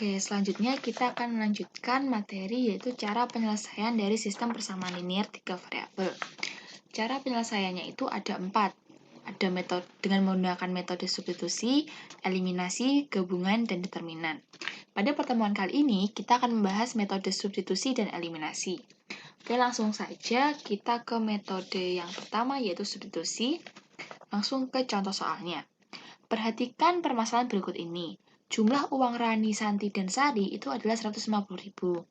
Oke, selanjutnya kita akan melanjutkan materi yaitu cara penyelesaian dari sistem persamaan linier 3 variabel. Cara penyelesaiannya itu ada 4. Ada metode dengan menggunakan metode substitusi, eliminasi, gabungan, dan determinan. Pada pertemuan kali ini, kita akan membahas metode substitusi dan eliminasi. Oke, langsung saja kita ke metode yang pertama yaitu substitusi. Langsung ke contoh soalnya. Perhatikan permasalahan berikut ini. Jumlah uang Rani, Santi, dan Sari itu adalah 150.000.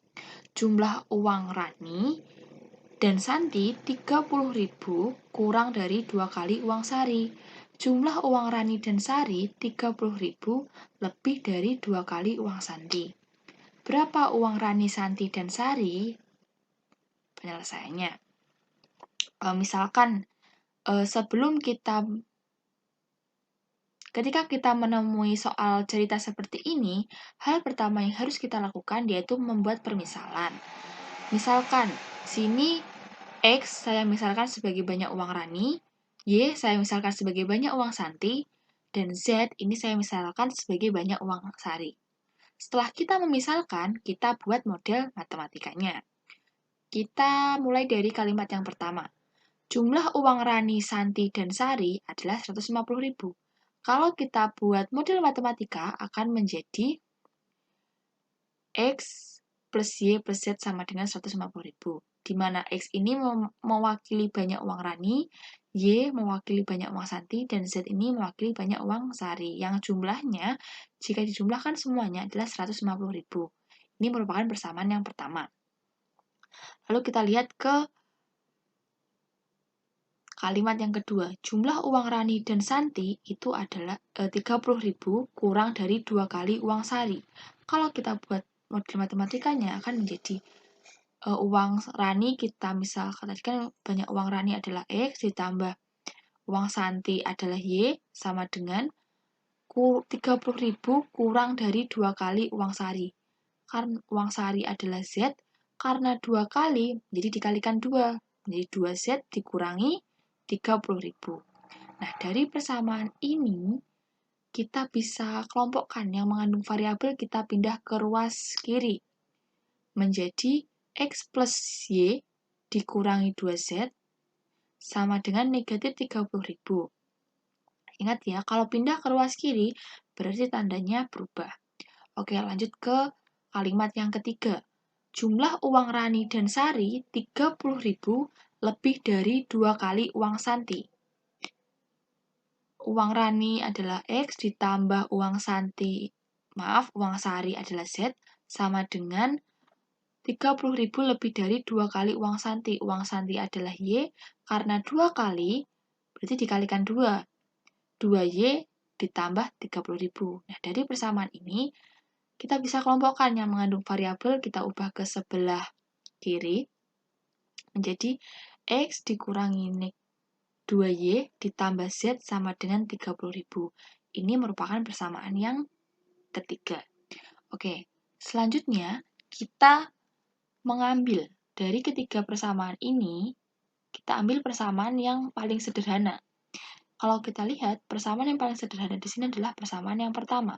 Jumlah uang Rani dan Santi 30.000 kurang dari 2 kali uang Sari. Jumlah uang Rani dan Sari 30.000 lebih dari 2 kali uang Santi. Berapa uang Rani, Santi, dan Sari? Penyelesaiannya. Misalkan sebelum ketika kita menemui soal cerita seperti ini, hal pertama yang harus kita lakukan yaitu membuat permisalan. Misalkan, sini X saya misalkan sebagai banyak uang Rani, Y saya misalkan sebagai banyak uang Santi, dan Z ini saya misalkan sebagai banyak uang Sari. Setelah kita memisalkan, kita buat model matematikanya. Kita mulai dari kalimat yang pertama. Jumlah uang Rani, Santi, dan Sari adalah 150.000. Kalau kita buat model matematika akan menjadi X plus Y plus Z sama dengan 150.000. Di mana X ini mewakili banyak uang Rani, Y mewakili banyak uang Santi, dan Z ini mewakili banyak uang Sari. Yang jumlahnya, jika dijumlahkan semuanya adalah 150.000. Ini merupakan persamaan yang pertama. Lalu kita lihat ke kalimat yang kedua, jumlah uang Rani dan Santi itu adalah 30.000 kurang dari 2 kali uang Sari. Kalau kita buat model matematikanya akan menjadi uang Rani kita misalkan tadi kan banyak uang Rani adalah X ditambah uang Santi adalah Y sama dengan 30.000 kurang dari 2 kali uang Sari. Karena uang Sari adalah Z, karena 2 kali jadi dikalikan 2. Menjadi 2Z dikurangi 30.000. Nah, dari persamaan ini, kita bisa kelompokkan yang mengandung variabel kita pindah ke ruas kiri. Menjadi X plus Y dikurangi 2Z sama dengan negatif 30.000. Ingat ya, kalau pindah ke ruas kiri, berarti tandanya berubah. Oke, lanjut ke kalimat yang ketiga. Jumlah uang Rani dan Sari 30.000 lebih dari 2 kali uang Santi. Uang Rani adalah X ditambah uang Sari adalah Z sama dengan 30.000 lebih dari 2 kali uang Santi. Uang Santi adalah Y, karena 2 kali berarti dikalikan 2. 2Y ditambah 30.000. Nah, dari persamaan ini kita bisa kelompokkan yang mengandung variabel kita ubah ke sebelah kiri menjadi X dikurangi 2Y ditambah Z sama dengan 30.000. Ini merupakan persamaan yang ketiga. Oke, selanjutnya kita mengambil dari ketiga persamaan ini, kita ambil persamaan yang paling sederhana. Kalau kita lihat, persamaan yang paling sederhana di sini adalah persamaan yang pertama.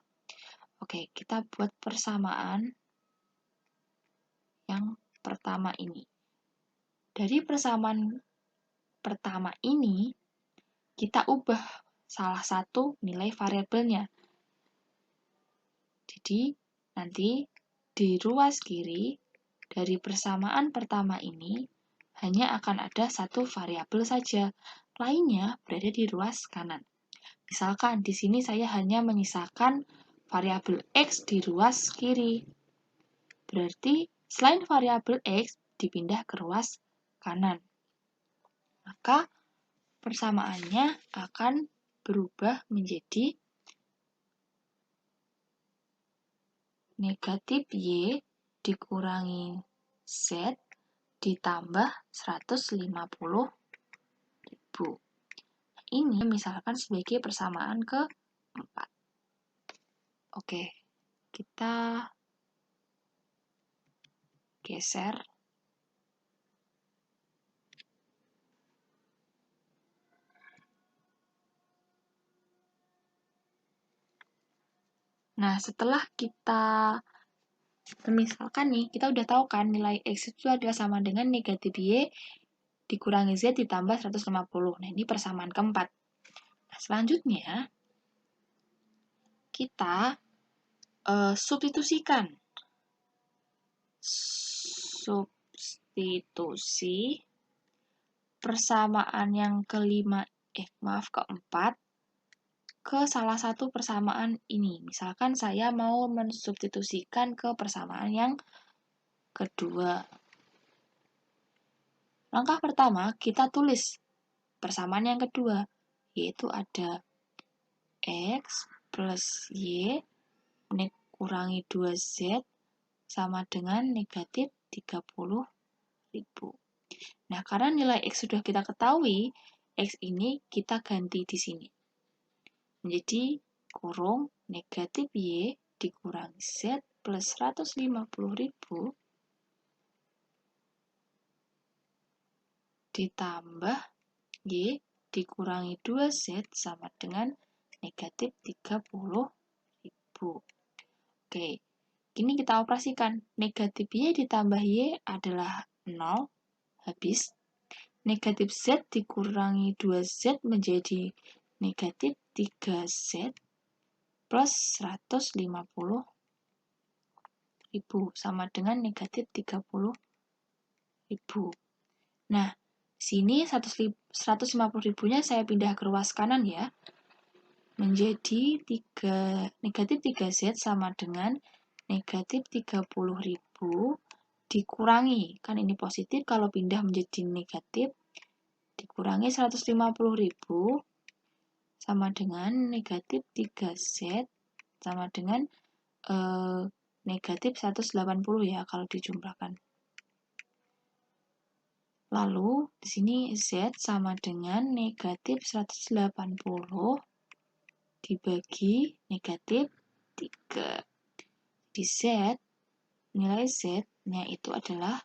Oke, kita buat persamaan yang pertama ini. Dari persamaan pertama ini, kita ubah salah satu nilai variabelnya. Jadi, nanti di ruas kiri, dari persamaan pertama ini, hanya akan ada satu variabel saja. Lainnya berada di ruas kanan. Misalkan, di sini saya hanya menyisakan variabel X di ruas kiri. Berarti, selain variabel X, dipindah ke ruas kanan. Maka, persamaannya akan berubah menjadi negatif Y dikurangi Z ditambah 150.000. Ini misalkan sebagai persamaan keempat. Oke, kita geser. Nah, setelah kita Misalkan nih, kita udah tahu kan nilai X itu adalah sama dengan negatif Y dikurangi Z ditambah 150. Nah, ini persamaan keempat. Nah, selanjutnya, kita substitusikan. Substitusi persamaan yang keempat ke salah satu persamaan ini. Misalkan saya mau mensubstitusikan ke persamaan yang kedua. Langkah pertama, kita tulis persamaan yang kedua, yaitu ada X plus Y kurangi 2Z sama dengan negatif 30.000. Nah, karena nilai X sudah kita ketahui, X ini kita ganti di sini. Menjadi kurung negatif Y dikurangi Z plus 150.000 ditambah Y dikurangi 2Z sama dengan negatif 30.000. Oke, ini kita operasikan. Negatif Y ditambah Y adalah 0, habis. Negatif Z dikurangi 2Z menjadi negatif 3Z plus 150.000 sama dengan negatif 30.000. Nah, sini 150.000-nya saya pindah ke ruas kanan ya. Menjadi negatif 3Z sama dengan negatif 30.000 dikurangi. Kan ini positif, kalau pindah menjadi negatif, dikurangi 150.000 sama dengan negatif 3Z sama dengan negatif 180 ya kalau dijumlahkan. Lalu di sini Z sama dengan negatif 180 dibagi negatif 3. Di Z, nilai Z-nya itu adalah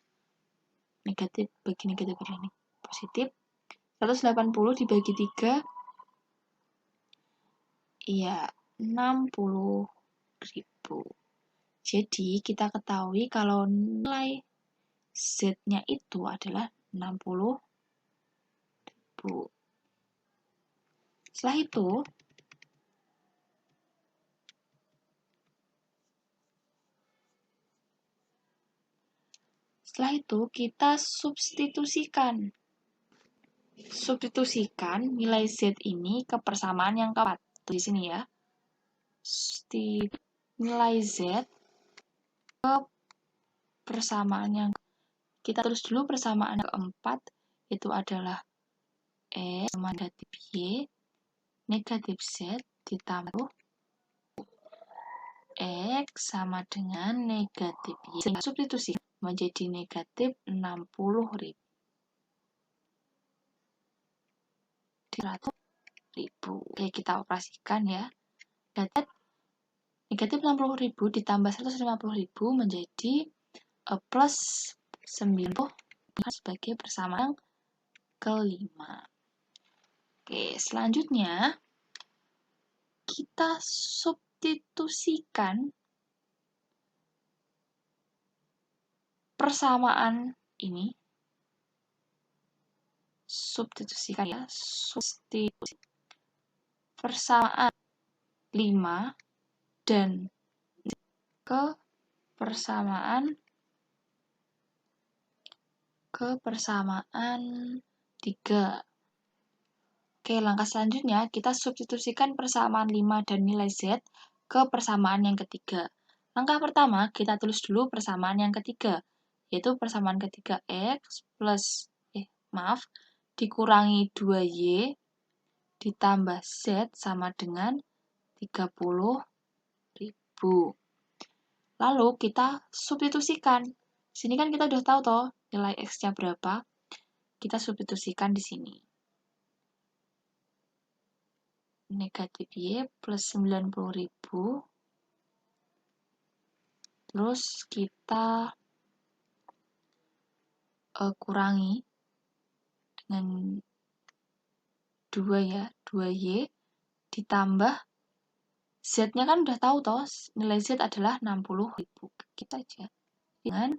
negatif bagi negatif ini positif. 180 dibagi 3 iya 60.000. Jadi kita ketahui kalau nilai Z-nya itu adalah 60.000. Setelah itu kita substitusikan. Substitusikan nilai Z ini ke persamaan yang keempat. Di sini ya. Nilai Z ke persamaan yang kita tulis dulu persamaan keempat, itu adalah X sama negatif Y, negatif Z ditambah X sama dengan negatif Y. Sehingga substitusi menjadi negatif 60.000. 100.000. Oke, kita operasikan ya. Negatif 60.000 ditambah 150.000 menjadi plus 90 sebagai persamaan kelima. Oke, selanjutnya kita substitusikan persamaan ini. Substitusikan ya, substitusi persamaan 5 dan ke persamaan 3. Oke, langkah selanjutnya kita substitusikan persamaan 5 dan nilai Z ke persamaan yang ketiga. Langkah pertama, kita tulis dulu persamaan yang ketiga, yaitu persamaan ketiga X plus, dikurangi 2Y ditambah Z sama dengan 30.000. Lalu kita substitusikan. Sini kan kita udah tahu toh nilai X-nya berapa. Kita substitusikan di sini. Negatif Y plus 90.000. Terus kita kurangi dengan 2 ya, 2Y ditambah Z-nya kan udah tahu toh, nilai Z adalah 60.000. Kita aja dengan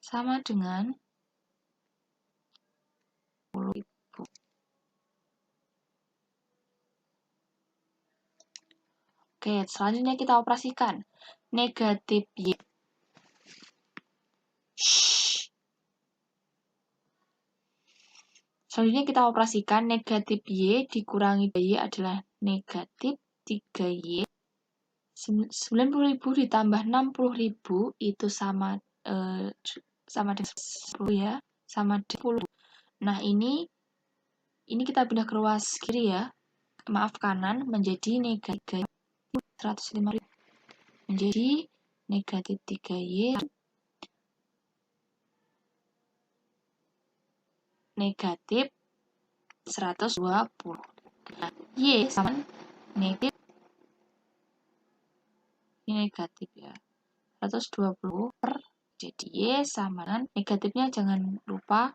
sama dengan 10.000. Oke, selanjutnya kita operasikan. Negatif Y. Selanjutnya kita operasikan negatif Y dikurangi Y adalah negatif 3Y. 90.000 ditambah 60.000 itu sama dengan 10 ya, sama dengan 10. Nah, ini kita pindah ke ruas kiri ya. Maaf, kanan menjadi negatif 150.000. Menjadi negatif 3Y negatif 120. Nah, Y sama negatif, ini negatif ya, 120 per, jadi Y sama dengan, negatifnya jangan lupa,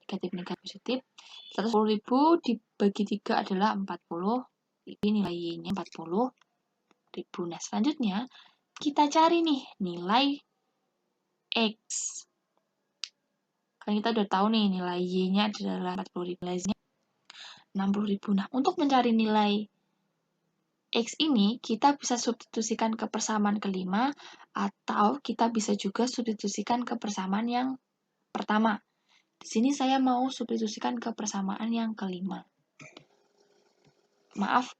negatif positif, 110.000 dibagi 3 adalah 40, ini nilai Y-nya 40.000. Nah, selanjutnya kita cari nih nilai X. Kan kita udah tahu nih nilai Y-nya adalah 40.000, nilai 60.000. Nah, untuk mencari nilai X ini kita bisa substitusikan ke persamaan kelima atau kita bisa juga substitusikan ke persamaan yang pertama. Di sini saya mau substitusikan ke persamaan yang kelima. Maaf,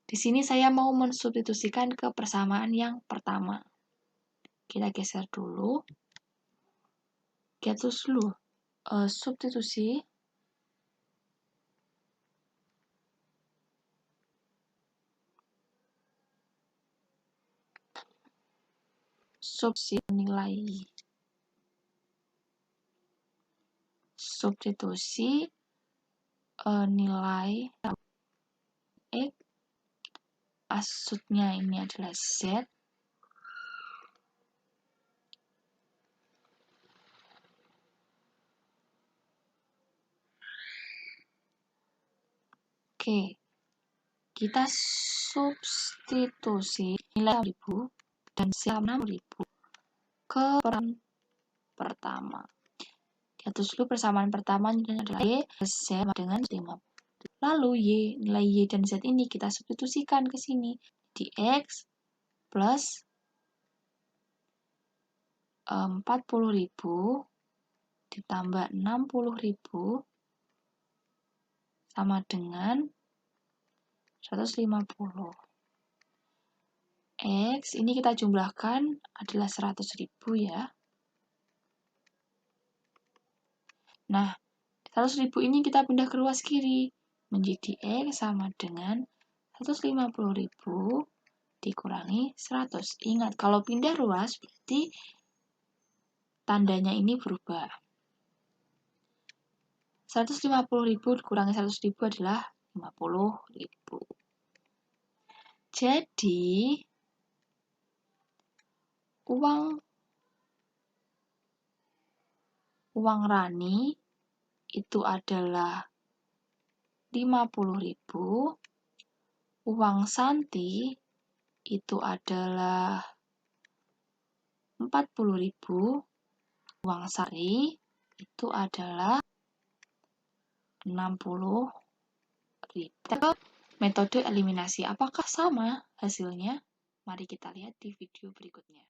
di sini saya mau mensubstitusikan ke persamaan yang pertama. Kita geser dulu. Kita tulis dulu substitusi. Nilai substitusi nilai X, maksudnya ini adalah Z, oke, kita substitusi nilai 1000 dan 60.000 ke pertama. Kita tulis dulu persamaan pertama nilainya adalah Y Z dengan 50. Lalu nilai Y dan Z ini kita substitusikan ke sini. Di X plus 40.000 ditambah 60.000 sama dengan 150. X ini kita jumlahkan adalah 100.000 ya. Nah, 100.000 ini kita pindah ke ruas kiri. Menjadi X sama dengan 150.000 dikurangi 100. Ingat, kalau pindah ruas berarti tandanya ini berubah. 150.000 dikurangi 100.000 adalah 50.000. Jadi, uang Rani itu adalah 50.000, uang Santi itu adalah 40.000, uang Sari itu adalah 60.000. Metode eliminasi, apakah sama hasilnya? Mari kita lihat di video berikutnya.